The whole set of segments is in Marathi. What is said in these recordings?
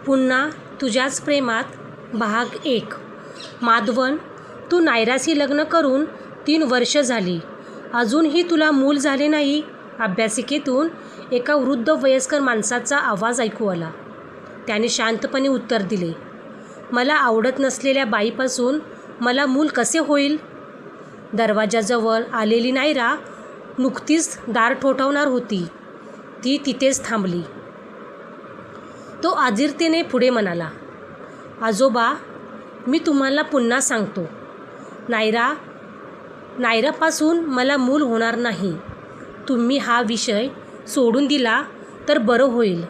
पुन्हा तुझ्याच प्रेमात भाग 1. माधवन, तू नायराशी लग्न करून 3 वर्ष झाली. अजूनही तुला मूल झाले नाही. अभ्यासिकेतून एका वृद्ध वयस्कर माणसाचा आवाज ऐकू आला. त्याने शांतपणे उत्तर दिले, मला आवडत नसलेल्या बाईपासून मला मूल कसे होईल? दरवाजाजवळ आलेली नायरा नुकतीच दार ठोठावणार होती. ती तिथेच थांबली. तो आजिरतेने पुढे म्हणाला, आजोबा, मी तुम्हाला पुन्हा सांगतो, नायरापासून मला मूल होणार नाही. तुम्ही हा विषय सोडून दिला तर बरं होईल.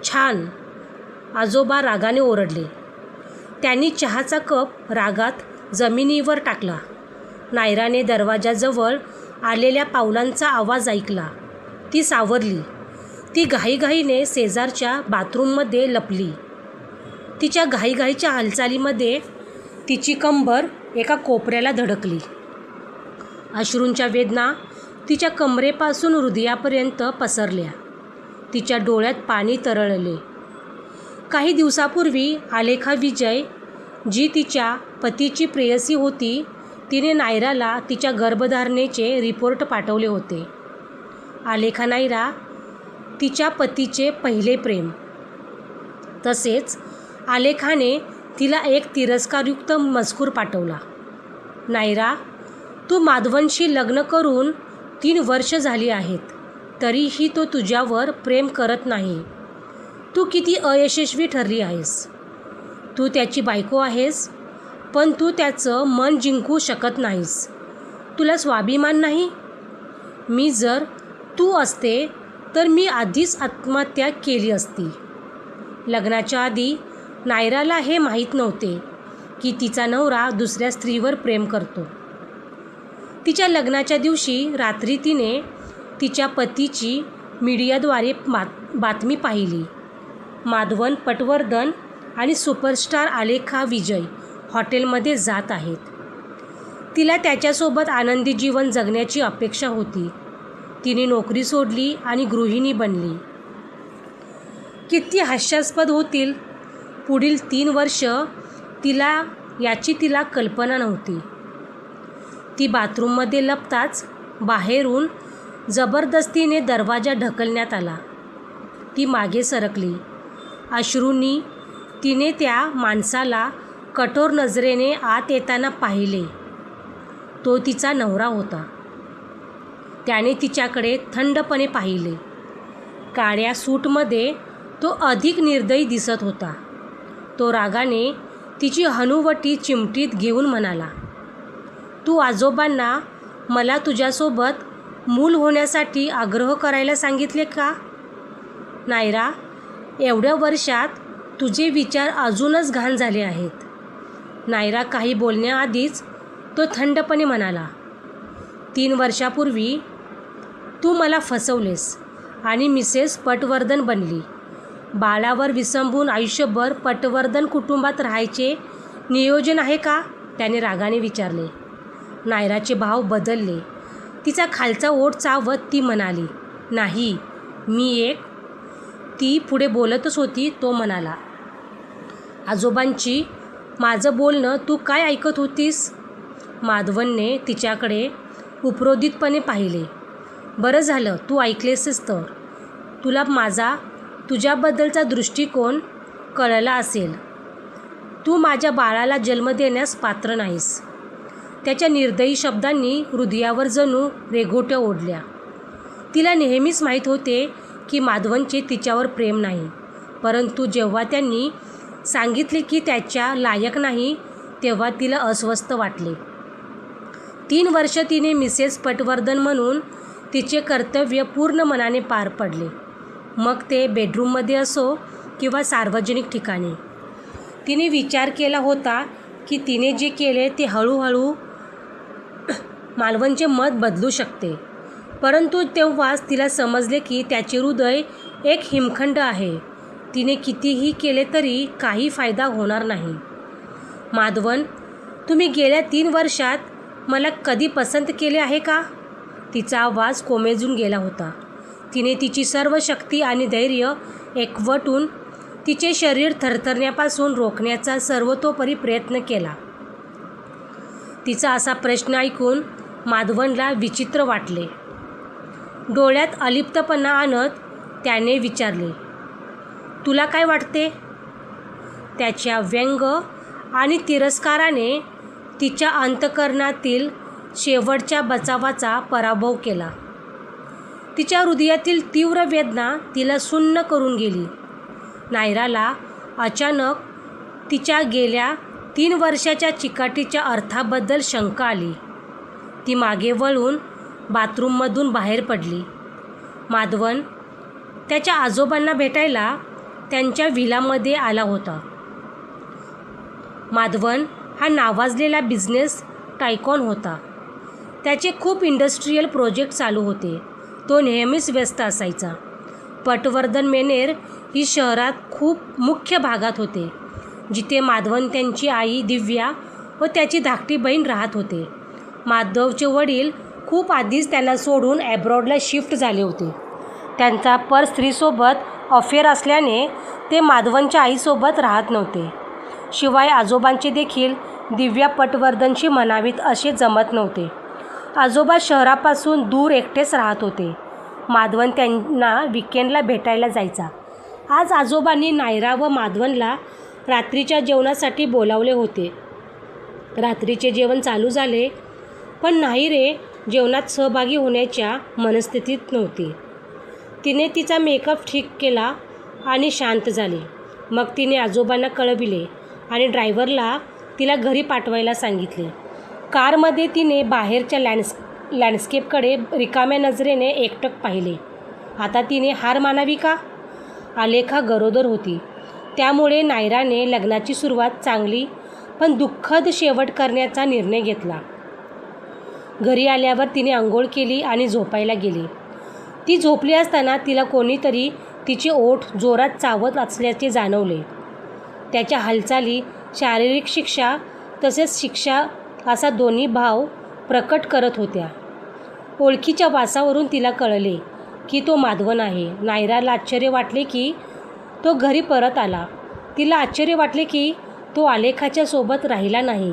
छान, आजोबा रागाने ओरडले. त्यांनी चहाचा कप रागात जमिनीवर टाकला. नायराने दरवाजाजवळ आलेल्या पावलांचा आवाज ऐकला. ती सावरली. ती घाईघाईने शेजारच्या बाथरूममध्ये लपली. तिच्या घाईघाईच्या हालचालीमध्ये तिची कंबर एका कोपऱ्याला धडकली. अश्रूंच्या वेदना तिच्या कमरेपासून हृदयापर्यंत पसरल्या. तिच्या डोळ्यात पाणी तरळले. काही दिवसापूर्वी आलेखा विजय, जी तिच्या पतीची प्रेयसी होती, तिने नायराला तिच्या गर्भधारणेचे रिपोर्ट पाठवले होते. आलेखा नायरा तिच्या पतीचे पहिले प्रेम. तसेच आलेखाने तिला एक तिरस्कारयुक्त मजकूर पाठवला. नायरा, तू माधवनशी लग्न करून 3 वर्ष झाली आहेत, तरीही तो तुझ्यावर प्रेम करत नाही. तू किती अयशस्वी ठरली आहेस. तू त्याची बायको आहेस, पण तू त्याचं मन जिंकू शकत नाहीस. तुला स्वाभिमान नाही. मी जर तू असते तर मी आधीच आत्महत्या केली असती. लग्नाच्या आधी नायराला हे माहीत नव्हते की तिचा नवरा दुसऱ्या स्त्रीवर प्रेम करतो. तिच्या लग्नाच्या दिवशी रात्री तिने तिच्या पतीची मीडियाद्वारे बातमी पाहिली. माधवन पटवर्धन आणि सुपरस्टार आलेखा विजय हॉटेलमध्ये जात आहेत. तिला त्याच्यासोबत आनंदी जीवन जगण्याची अपेक्षा होती. तिने नोकरी सोडली आणि गृहिणी बनली. किती हास्यास्पद होतील पुढील 3 वर्ष तिला कल्पना नव्हती. ती बाथरूममध्ये लपताच बाहेरून जबरदस्तीने दरवाजा ढकलण्यात आला. ती मागे सरकली. अश्रूंनी तिने त्या माणसाला कठोर नजरेने आत येताना पाहिले. तो तिचा नवरा होता. त्याने तिच्याकडे थंडपणे पाहिले. काळ्या सूटमध्ये तो अधिक निर्दयी दिसत होता. तो रागाने तिची हनुवटी चिमटीत घेऊन म्हणाला, तू आजोबांना मला तुझ्यासोबत मूल होण्यासाठी आग्रह करायला सांगितले का? नायरा, एवढ्या वर्षात तुझे विचार अजूनच घाण झाले आहेत. नायरा काही बोलण्याआधीच तो थंडपणे म्हणाला, 3 वर्षापूर्वी तू मला फसवलेस आणि मिसेस पटवर्धन बनली. बाळावर विसंबून आयुष्यभर पटवर्धन कुटुंबात राहायचे नियोजन आहे का? त्याने रागाने विचारले. नायराचे भाव बदलले. तिचा खालचा ओठ चावत ती म्हणाली, नाही, ती पुढे बोलतच होती. तो म्हणाला, आजोबांची माझं बोलणं तू काय ऐकत होतीस? माधवनने तिच्याकडे उपरोधितपणे पाहिले. बरं झालं तू ऐकलेसच तर. तुला माझा तुझ्याबद्दलचा दृष्टिकोन कळला असेल. तू माझ्या बाळाला जन्म देण्यास पात्र नाहीस. त्याच्या निर्दयी शब्दांनी हृदयावर जणू रेघोट्या ओढल्या. तिला नेहमीच माहीत होते की माधवनचे तिच्यावर प्रेम नाही, परंतु जेव्हा त्यांनी सांगितले की त्याच्या लायक नाही, तेव्हा तिला अस्वस्थ वाटले. 3 वर्ष तिने मिसेस पटवर्धन म्हणून तिचे कर्तव्य पूर्ण मनाने पार पडले. मग ते बेडरूममध्ये असो किंवा सार्वजनिक ठिकाणी. तिने विचार केला होता की तिने जे केले ते हळूहळू मालवणचे मत बदलू शकते, परंतु तेव्हाच तिला समजले की त्याचे हृदय एक हिमखंड आहे. तिने कितीही केले तरी काही फायदा होणार नाही. माधवन, तुम्ही गेल्या 3 वर्षात मला कधी पसंत केले आहे का? तिचा आवाज कोमेजून गेला होता. तिने तिची सर्व शक्ती आणि धैर्य एकवटून तिचे शरीर थरथरण्यापासून रोखण्याचा सर्वतोपरी प्रयत्न केला. तिचा असा प्रश्न ऐकून माधवनला विचित्र वाटले. डोळ्यात अलिप्तपणा आणत त्याने विचारले, तुला काय वाटते? त्याच्या व्यंग आणि तिरस्काराने तिच्या अंतःकरणातील शेवटच्या बचावाचा पराभव केला. तिच्या हृदयातील तीव्र वेदना तिला सुन्न करून गेली. नायराला अचानक तिच्या गेल्या 3 वर्षाच्या चिकाटीच्या अर्थाबद्दल शंका आली. ती मागे वळून बाथरूममधून बाहेर पडली. माधवन त्याच्या आजोबांना भेटायला त्यांच्या व्हिलामध्ये आला होता. माधवन हा नावाजलेला बिझनेस टायकॉन होता. त्याचे खूप इंडस्ट्रीयल प्रोजेक्ट चालू होते. तो नेहमीच व्यस्त असायचा. पटवर्धन मेनेर ही शहरात खूप मुख्य भागात होते, जिथे माधवन त्यांची आई दिव्या व त्याची धाकटी बहीण राहत होते. माधवचे वडील खूप आधीच त्यांना सोडून ॲब्रॉडला शिफ्ट झाले होते. त्यांचा पर स्त्रीसोबत अफेअर असल्याने ते माधवनच्या आईसोबत राहत नव्हते. शिवाय आजोबांचे देखील दिव्या पटवर्धनशी म्हणावीत असे जमत नव्हते. आजोबा शहरापासून दूर एकटेच राहत होते. माधवन त्यांना विकेंडला भेटायला जायचा. आज आजोबांनी नायरा व माधवनला रात्रीच्या जेवणासाठी बोलावले होते. रात्रीचे जेवण चालू झाले, पण नाहिरे जेवणात सहभागी होण्याच्या मनस्थितीत नव्हती. तिने तिचा मेकअप ठीक केला आणि शांत झाली. मग तिने आजोबांना कळविले आणि ड्रायव्हरला तिला घरी पाठवायला सांगितले. कारमध्ये तिने बाहेरच्या लँडस्केपकडे रिकाम्या नजरेने एकटक पाहिले. आता तिने हार मानावी का? आलेखा गरोदर होती. त्यामुळे नायराने लग्नाची सुरुवात चांगली पण दुःखद शेवट करण्याचा निर्णय घेतला. घरी आल्यावर तिने आंघोळ केली आणि झोपायला गेली. ती झोपली असताना तिला कोणीतरी तिचे ओठ जोरात चावत असल्याचे जाणवले. त्याच्या हालचाली शारीरिक शिक्षा तसेच शिक्षा असा दोन्ही भाव प्रकट करत होत्या. ओळखीच्या वासावरून तिला कळले की तो माधवन आहे. नायराला आश्चर्य वाटले की तो घरी परत आला. तिला आश्चर्य वाटले की तो आलेखाच्या सोबत राहिला नाही.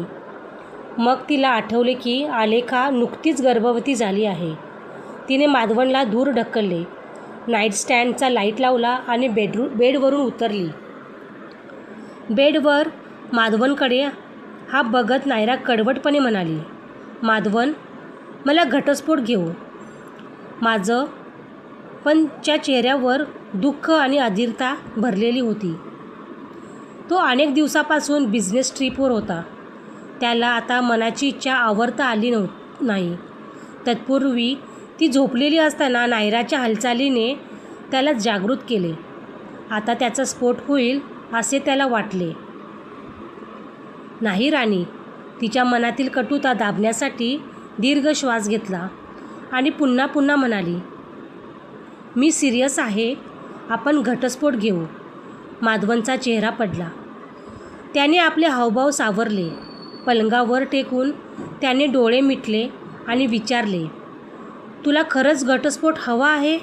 मग तिला आठवले की आलेखा नुकतीच गर्भवती झाली आहे. तिने माधवनला दूर ढकलले, नाईट स्टँडचा लाईट लावला आणि बेडवरून उतरली. बेडवर माधवनकडे हा बघत नायरा कडवटपणे म्हणाली, माधवन, मला घटस्फोट घेऊ. माझं पण च्या चेहऱ्यावर दुःख आणि अधीरता भरलेली होती. तो अनेक दिवसापासून बिझनेस ट्रीपवर होता. त्याला आता मनाची इच्छा आवरता आली नाही. तत्पूर्वी ती झोपलेली असताना नायराच्या हालचालीने त्याला जागृत केले. आता त्याचा स्फोट होईल असे त्याला वाटले. नाही राणी, तिच्या मनातील कटुता दाबण्यासाठी दीर्घ श्वास घेतला आणि पुन्हा पुन्हा म्हणाली, मी सिरियस आहे, आपण घटस्फोट घेऊ. माधवनचा चेहरा पडला. त्याने आपले हावभाव सावरले. पलंगावर टेकून त्याने डोळे मिटले आणि विचारले, तुला खरंच घटस्फोट हवा आहे?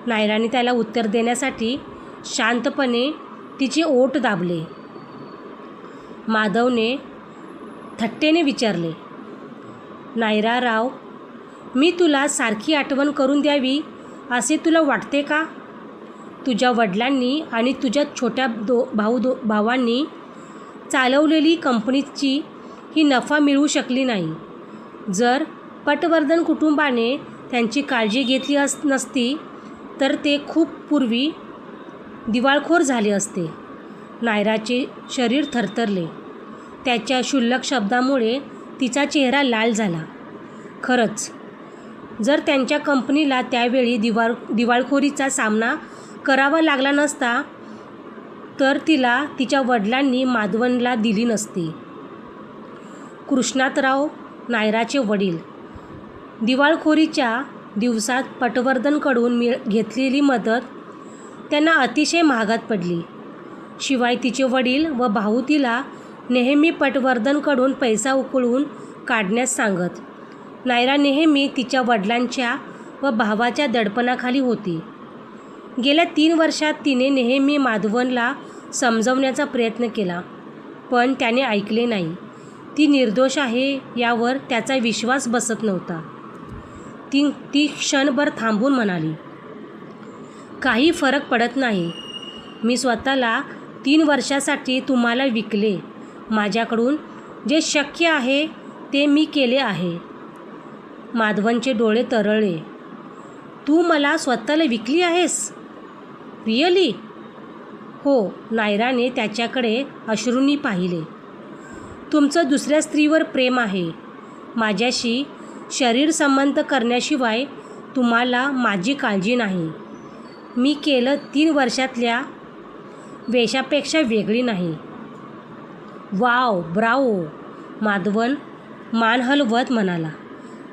नायराने त्याला उत्तर देण्यासाठी शांतपणे तिचे ओठ दाबले. माधवने थट्टेने विचारले, नायरा राव, मी तुला सारखी आठवण करून द्यावी असे तुला वाटते का? तुझ्या वडिलांनी आणि तुझ्या छोट्या भावांनी चालवलेली कंपनीची ही नफा मिळवू शकली नाही. जर पटवर्धन कुटुंबाने त्यांची काळजी घेतली नसती तर ते खूप पूर्वी दिवाळखोर झाले असते. नायराचे शरीर थरथरले. त्याच्या क्षुल्लक शब्दामुळे तिचा चेहरा लाल झाला. खरंच, जर त्यांच्या कंपनीला त्यावेळी दिवाळखोरीचा सामना करावा लागला नसता तर तिला तिच्या वडिलांनी माधवनला दिली नसती. कृष्णातराव, नायराचे वडील, दिवाळखोरीच्या दिवसात पटवर्धनकडून घेतलेली मदत त्यांना अतिशय महागात पडली. शिवाय तिचे वडील व भाऊ तिला नेहमी पटवर्धनकडून पैसा उकळून काढण्यास सांगत. नायरा नेहमी तिच्या वडिलांच्या व भावाच्या दडपणाखाली होती. गेल्या 3 वर्षात तिने नेहमी माधवनला समजवण्याचा प्रयत्न केला, पण त्याने ऐकले नाही. ती निर्दोष आहे यावर त्याचा विश्वास बसत नव्हता. ती क्षणभर थांबून म्हणाली, काही फरक पडत नाही. मी स्वतःला 3 वर्षासाठी तुम्हाला विकले. माझ्याकडून जे शक्य आहे ते मी केले आहे. माधवनचे डोळे तरळले. तू मला स्वतःला विकली आहेस? रिअली? हो. नायराने त्याच्याकडे अश्रूंनी पाहिले. तुमचं दुसऱ्या स्त्रीवर प्रेम आहे. माझ्याशी शरीर संबंध करण्याशिवाय तुम्हाला माझी काळजी नाही. मी केलं 3 वर्षातल्या वेशापेक्षा वेगळी नाही. वाव, ब्रावो, माधवन मान हलवत म्हणाला.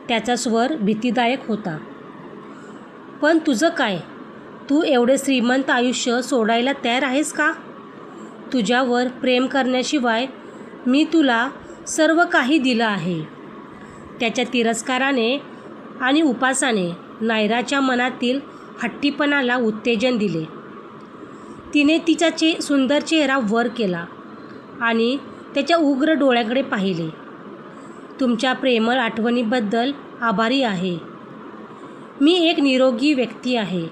त्याचा स्वर भीतीदायक होता. पण तुझं काय? तू एवढे श्रीमंत आयुष्य सोडायला तयार आहेस का? तुझ्यावर प्रेम करण्याशिवाय मी तुला सर्व काही दिलं आहे. त्याच्या तिरस्काराने आणि उपासाने नायराच्या मनातील हट्टीपणाला उत्तेजन दिले. तिने तिचा सुंदर चेहरा वर केला आणि त्याच्या उग्र डोळ्याकडे पाहिले. तुमच्या प्रेमळ आठवणीबद्दल आभारी आहे. मी एक निरोगी व्यक्ती आहे,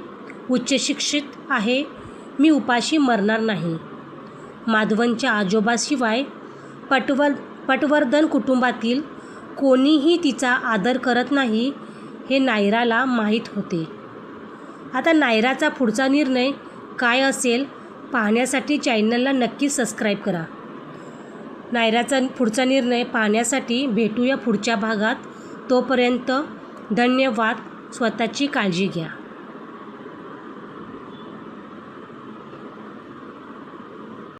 उच्च शिक्षित आहे. मी उपाशी मरणार नाही. माधवनच्या आजोबाशिवाय पटवर्धन कुटुंबातील कोणीही तिचा आदर करत नाही हे नायराला माहीत होते. आता नायराचा पुढचा निर्णय काय असेल पाहण्यासाठी चॅनलला नक्की सबस्क्राईब करा. नायराचा पुढचा निर्णय पाहण्यासाठी भेटूया पुढच्या भागात. तोपर्यंत धन्यवाद. स्वतःची काळजी घ्या.